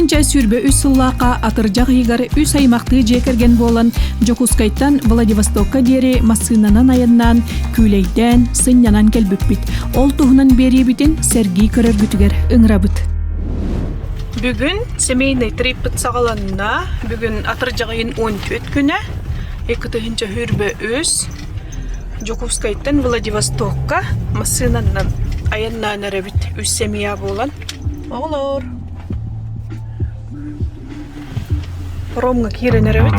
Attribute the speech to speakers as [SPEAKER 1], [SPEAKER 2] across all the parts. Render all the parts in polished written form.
[SPEAKER 1] Итинче сүрбе үс сыллаqa атыржақ игар үс аймақты жекерген болан Жокускайттан Владивостокка дери массынанан аяннан күлейден сыннянан келбіппіт. Ол туғынан бері бітін Сергей көрергүтігер ыңрабыт. Бүгін семейный триппіт сағаланына бүгін атыржағайын 14 күні екітігінші хүрбе үс Жокускайттан Владивостокка массынанан аяннан әрәбіт үс семия болан. Оғылар. Ромга кирен әрәбіт.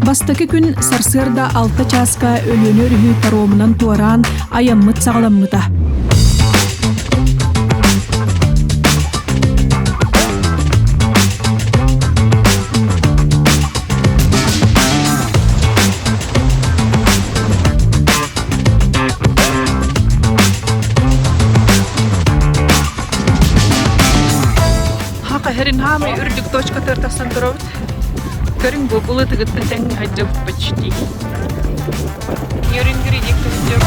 [SPEAKER 1] Бастакы күн Сарсырда 6 часка өлөнөр үһү таромунан туаран аяммыт сағаламмыта. Хақы херин хамы үрдік точка тартасан тұробыт. Көрін бұлы тұғытты тәңі хаджап почти. Ерін күредек тұғытып.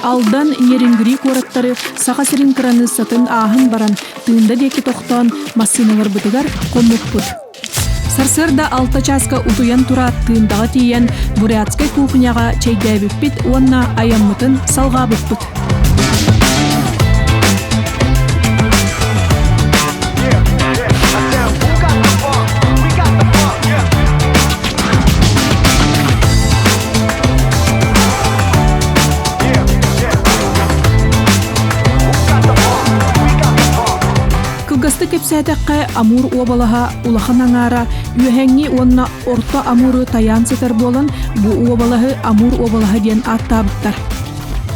[SPEAKER 1] Алдан нерингри кораттары сақасырын краны сатын ахын баран тыында деки тоқтан массыналар бытыгар коммукпут. Сарсырда 6 часка утуян тура тыындаға тиен бурятскай кухняға чайдайбіппит, онна аяммытын салға бұппыт. Кылгасты кепсәтәккә Амур обалаға улахан аңара үйәңі онна орта Амуры таян сетер болын, бу обалағы Амур обалаға ден аттабыттар.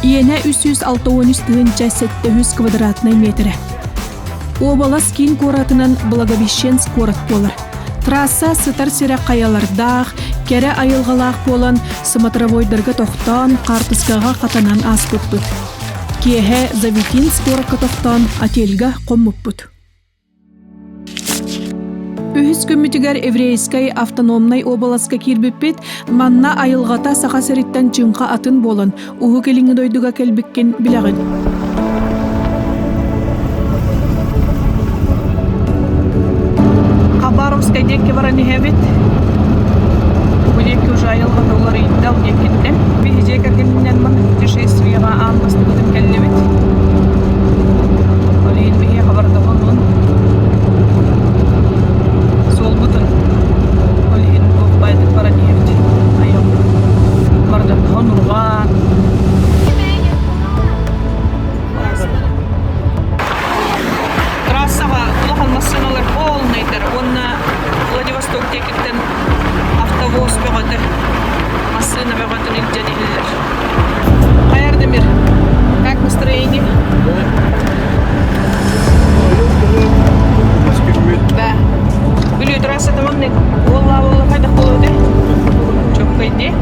[SPEAKER 1] Иене 363 тыынча 700 квадратный метрі. Обала скин коратынан Благовещенск корат болар. Трасса сытар сірі қаялардақ, кәрі айылғалақ болан Сыматровойдарға тоқтан, Қартыскаға қатанан ас бұтпыт. Кеhe Завитинск коракка тоқтан ательга қоммыппыт. Үхіс көмітігер Еврейскай автономнай обаласка кирбіппет, манна айылғата сақасырыттан чыңқа атын болын, ұғы келіңі дойдуға келбіккен білағын. Хабаровскай декі бараны хәбет. Бұл екі уже айылғата олары иддал декеттен. Бейже кәргенінен мұн путешествиеға анбасты бұдым кәллебет. Олейін бейе қабарда болуын. Сол бұтын. Олейін бұқпайды бараны хәбет. Айыл. Барды қонырған. Трассаға ұлақан массыналар полнайдыр. Онна Владивосток декеттен автовоз беғатыр. Массына беғатын илденелер. Хаярдемир, как настроение? Да. Были трассы тамамны. Волла хайда холоды. Чоп кайди.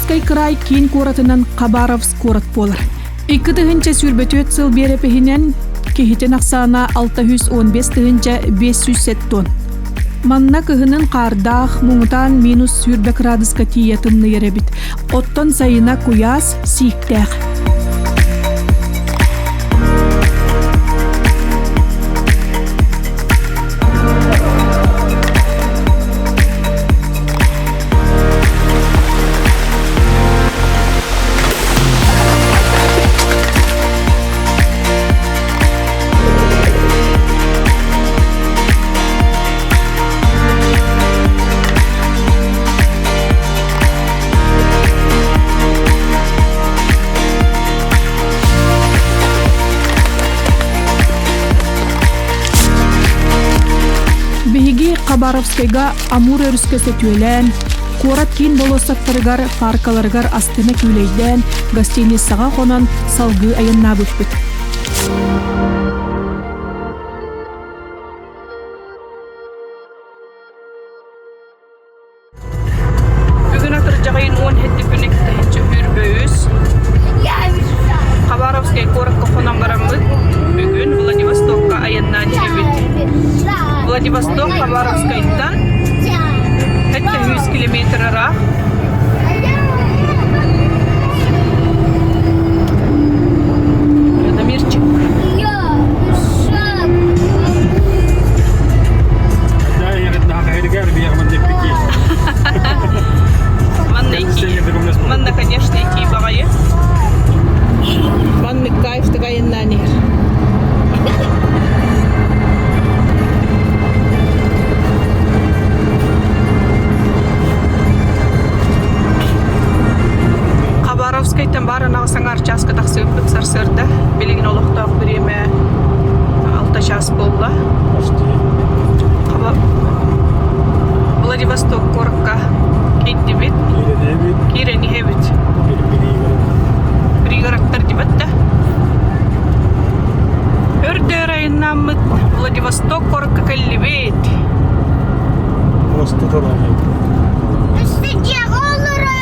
[SPEAKER 1] Хабаровскай край кин куратынан Хабаровск курат болар. Икки тыгынча сүрбөтөт сыл берепехинен кихитен аксана 615 тыгынча 500 тонн. Манна кыһынын каардах муңутан минус сүрбе градуска тиетынны еребит. Оттон сайына куяс сиктэх. Хабаровскайга Амур өріскесі түйелен, Курат кин болосаттарыгар паркаларыгар астына күлейден гостиницаға қонан салғы айынна бүкпіт. Бүгін атыр жағайын 17 күнек тәйінші үрбөйіз. Хабаровскай Куракқа қонан барамыз. Бүгін Владивостокқа айынна дебет. Владивосток Хабаровскайдан 100 километр ара. Дамирчик. Манна, конечно, идти багае. Манны кайф такая на них. Хабаровскайдан бары нағысаңар часка тақсыппыт сарсырды. Білігін олықтақ біреме 6 час болды. Владивосток Коракка кетті бет. Кирені хебет. Пригорақтар дебетті. Өрді райыннан мұт Владивосток Коракка кәлі бет.
[SPEAKER 2] Просто тұрады.
[SPEAKER 3] Үстіге олыры.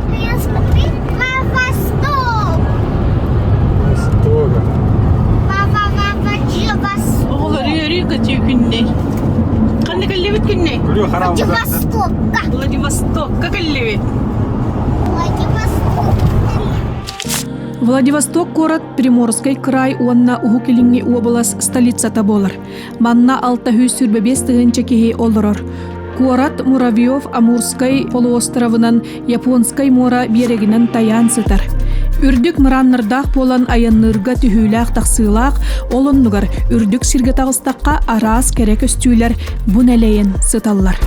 [SPEAKER 3] Я смотри на восток.
[SPEAKER 2] Востока.
[SPEAKER 3] Восток.
[SPEAKER 1] Олар үйерігі түйкінне. Қанды кәлі бет күнне?
[SPEAKER 3] Владивостокка.
[SPEAKER 1] Владивостокка кәлі бет.
[SPEAKER 3] Владивосток.
[SPEAKER 1] Владивосток город Приморский край уанна Ухукилинги область столицата болар. Манна 645 тыгынча кихи олорор. Город Муравьев Амурской полуостровынан Японской мора берегинен таян сытар. Үрдік мұраннырдақ болан айыннырға түхіләқ тақсылақ, олыннығыр үрдік сирге тағыстаққа арас керек өстүйлер бұн әлейін сыталлар.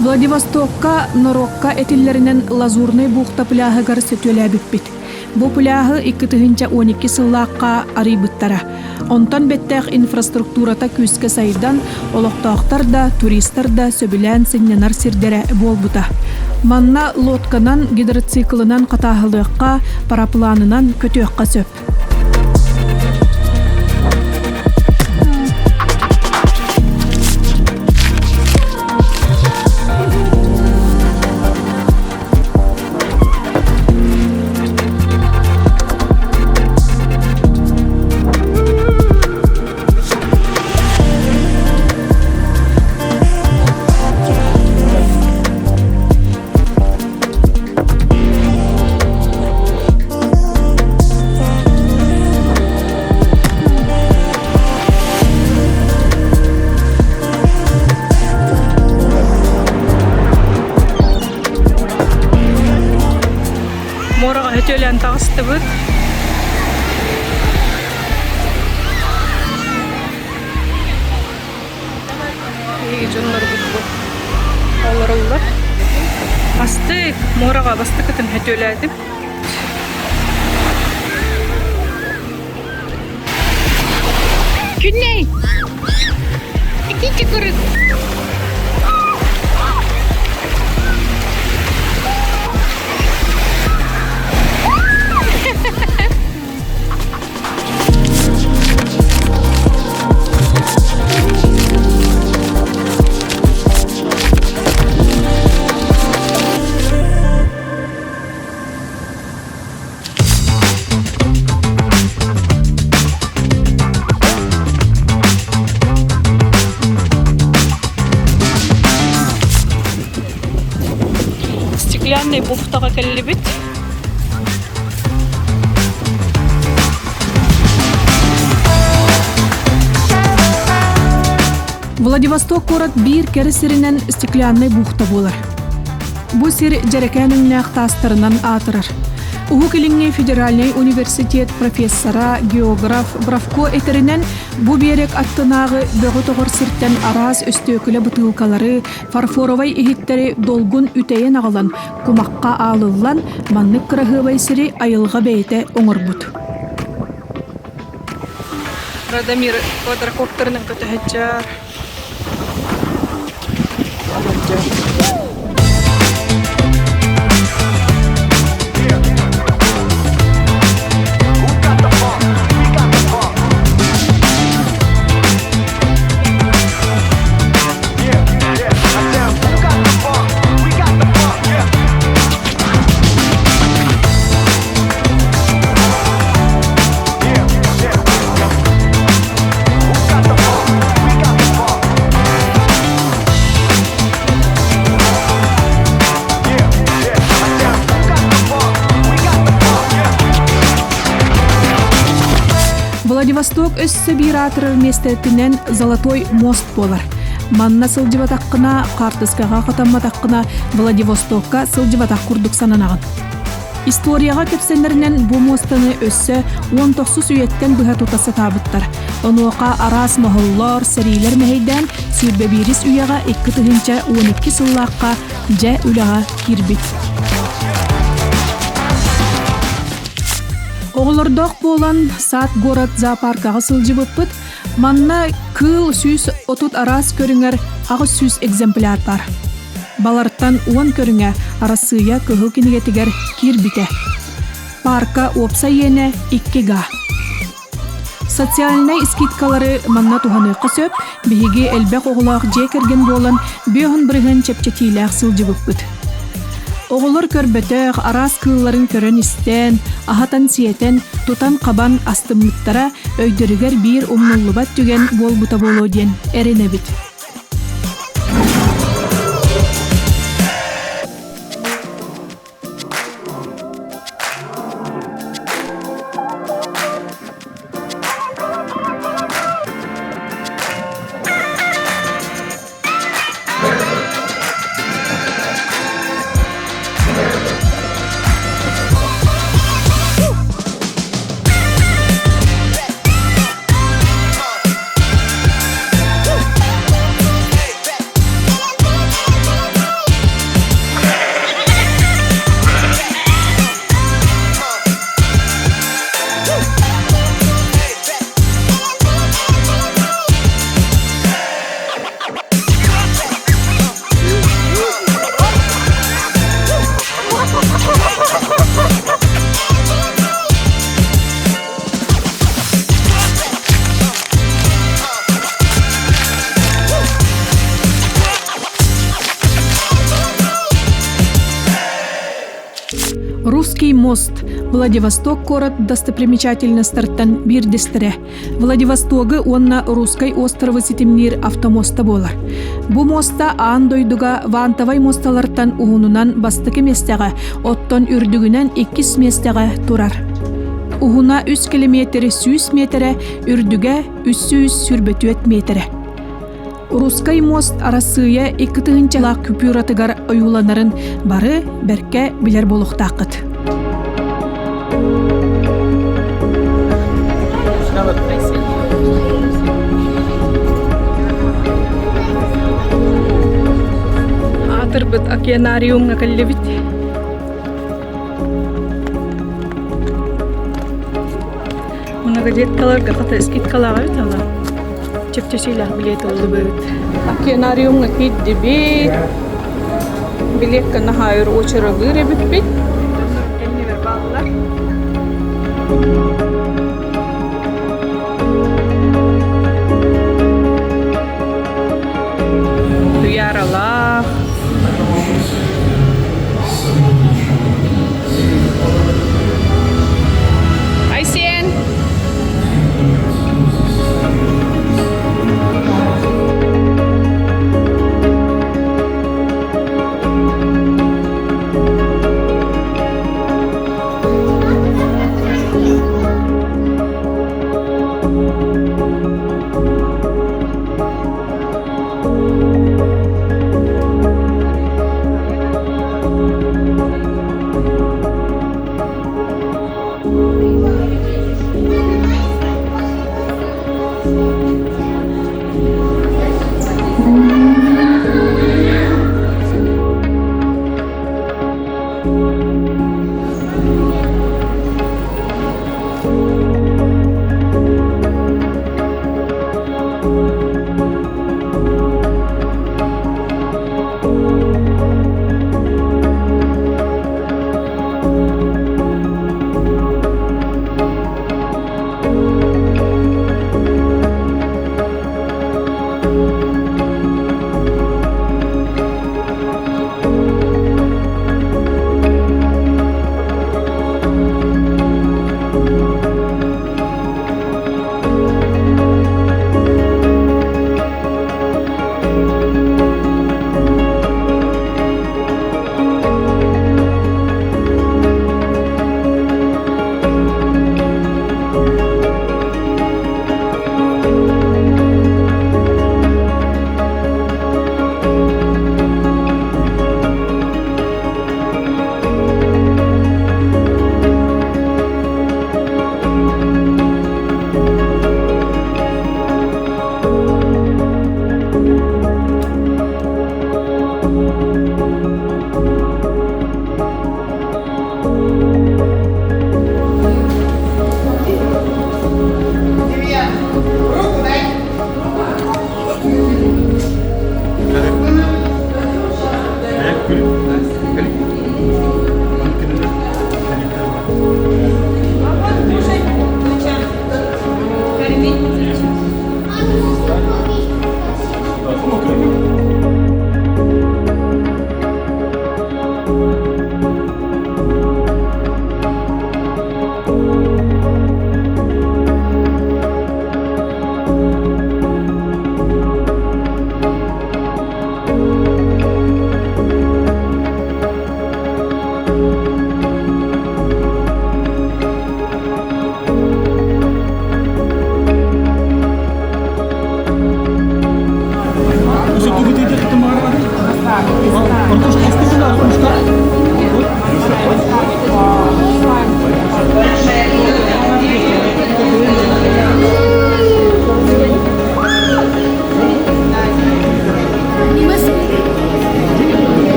[SPEAKER 1] Владивостокка Норокка этиллеринен лазурный бухта пляхыгар сөтөләбиппит. Бу пляхы 2012 сыллаққа арыйбыттара. Онтан беттәк инфраструктурата күске сайдан олоқтақтар да, туристар да сөбілән сенненар сирдері болбыта. Манна лодканан гидроциклынан қатағылыққа, парапланынан көтөққа сөп. Мораға хөтөлән тағысты бұд. Оларулар. Асты мораға басты кытын хөтөләдім. Күнней! Икенче күрік. Стеклянный бухтага келлибит. Владивосток город бир кересеринен стеклянный бухта болар. Бу сир жерекенин тастарынан атырар. Уху Килиңе федеральный университет профессора, географ, бравко этеринен бу берек аттынагы бөгө тогор сирттен арас өстөкүлө бутылкалары, фарфоровай ихиттери долгун үтейен агалан, кумакка алыллан, маннык кырахыбай сири айылга бейте оңорбут. Радомир квадрокоптернын көтөһөччөр. Владивосток өссө бир атырыр местетинен Золотой мост болар. Манна сылжыбатаккына, Картыскага катамматаккына Владивостокка сылжыбатак курдук сананаган. Историяга кепсенлеринен бу мостаны өссө 19 үйеттен быха тутасы табыттар. Онуока арас махоллор, сәрилер мехейден сүрбебирис үйяга 2 тыгынча 12 сыллаакка жа үлага кирбит. Оғылырдақ болан саат город зоопаркаға сылжыбыппыт, манна кыл сүз отут арас көріңер ағы сүз экземпляр бар. Баларттан 10 көріңе арасыя көхі кенегетігер кирбите. Парка опса ене 2 га. Социальный скидкалары манна туханы қысып, бейге әлбәк оғылақ жекерген болан бүйін бірігін чепчетиләқ сылжыбыппыт. Оғылыр көрбөтөк, арас кылларын көрөн истен, ахатан сиетен, тутан қабан астымлыктара өйдөрүгер бир умнуллубат түген болбута боло ден эренебит. Русский мост. Владивосток город достопримечательностьтардан бирдестире. Владивостогы онна Русской островы ситимнир автомоста болар. Бу моста аан дойдуга Вантавай мосталартан уһунунан бастыкы местеге, оттон үрдүгүнен 2 местеге турар. Уһуна 3 километр 100 метре, үрдүгө 300 сүрбөтүөт метре. Русский мост арасыя 2 тыгынчалак күпюратыгар оюланарын бары берке билер болуктакыт. тырбыт океанариумга кэллебит. Многодеткаларга ката скидкалага бит чепчесилах билет олубут. Океанариумга киддибит. Билетканы хайыр очарагы ребитбит. Эннебер баллар. Yaralах. Aysen.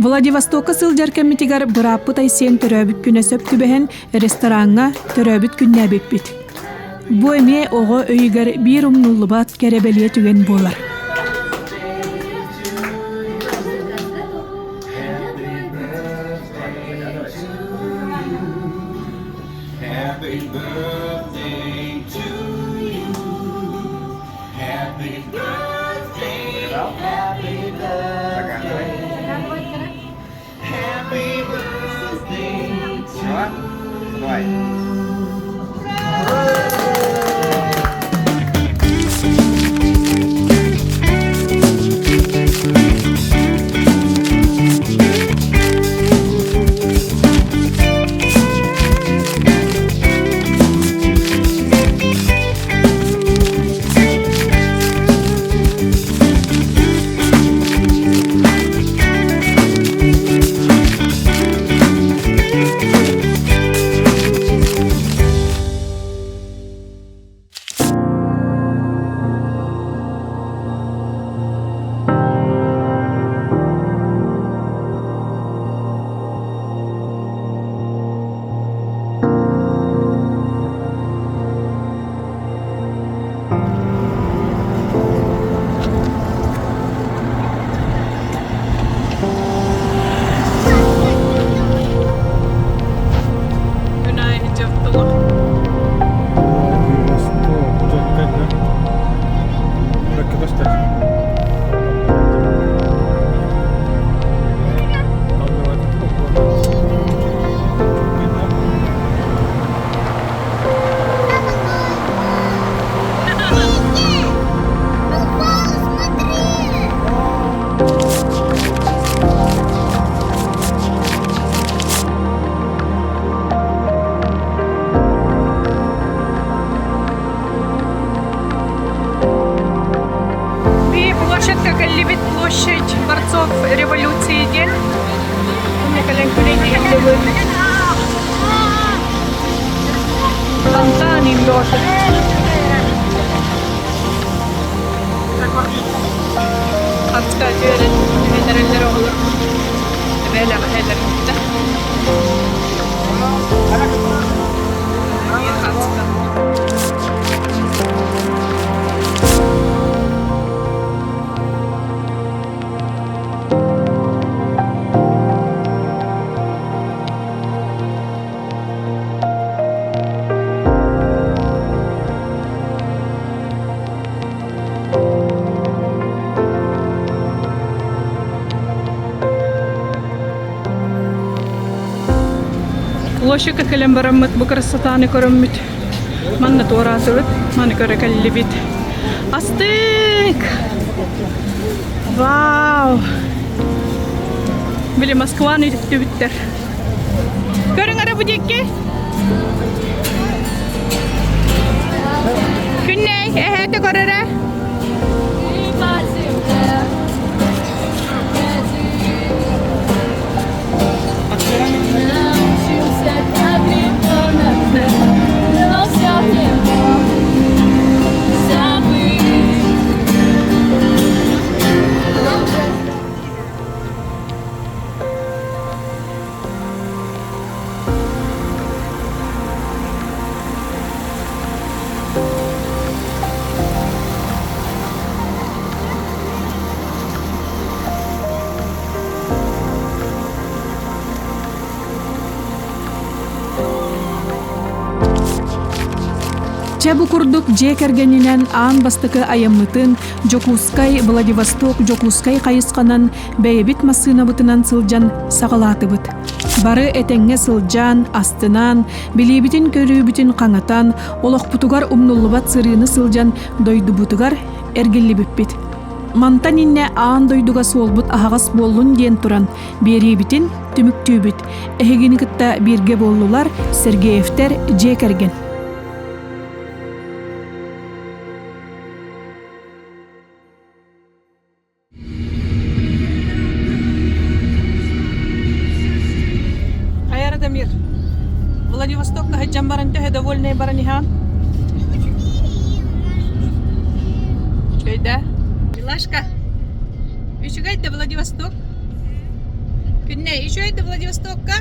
[SPEAKER 1] Владивостокка сылдьар кэммитигар быраппыт айсен төрөбүт күнэ сөп түбэһэн ресторанга төрөбүт күннэ биппит. Бу эме ого өйгөр бир умнуллубат керебелие түген болар.
[SPEAKER 4] Happy birthday to you. Happy birthday. Happy birthday. Happy birthday to you.
[SPEAKER 1] Площадь борцов революции день. Фонтанин тоже. Hatska työlet vetereller olur. Vielä vähellä nyt. Niin hatska. Площадь кэлэн бараммыт бу красотаны көрөммүт. Манна туаратыбыт, маны көрө кэллибит. Астык! Вау! Били Москваны түбүттер. Көрүңөр бу декке? Күнней, эхете көрөрө. Чабу курдук жекергенинен аан бастыкы айыммытын Жокускай Владивосток Жокускай кайысканан бэйбит массыынабытынан сылжан сагалаатыбыт. Бары этеңге сылжан, астынан, билибитин көрүүбүтүн каңатан, олохпутугар умнуллубат сырыыны сылжан дойдубутугар эргиллибиппит. Мантан инне аан дойдуга суолбут ахагас боллун диен туран, берибитин түмүктүүбүт. Эхегини кытта бирге боллулар Сергеевтер жекерген. Дамир. Владивосток на Хаджамбаран тёхе довольный баранихан. Чайда? Милашка. Üşügayda Владивосток.
[SPEAKER 5] പിന്നെ еще это Владивостокка?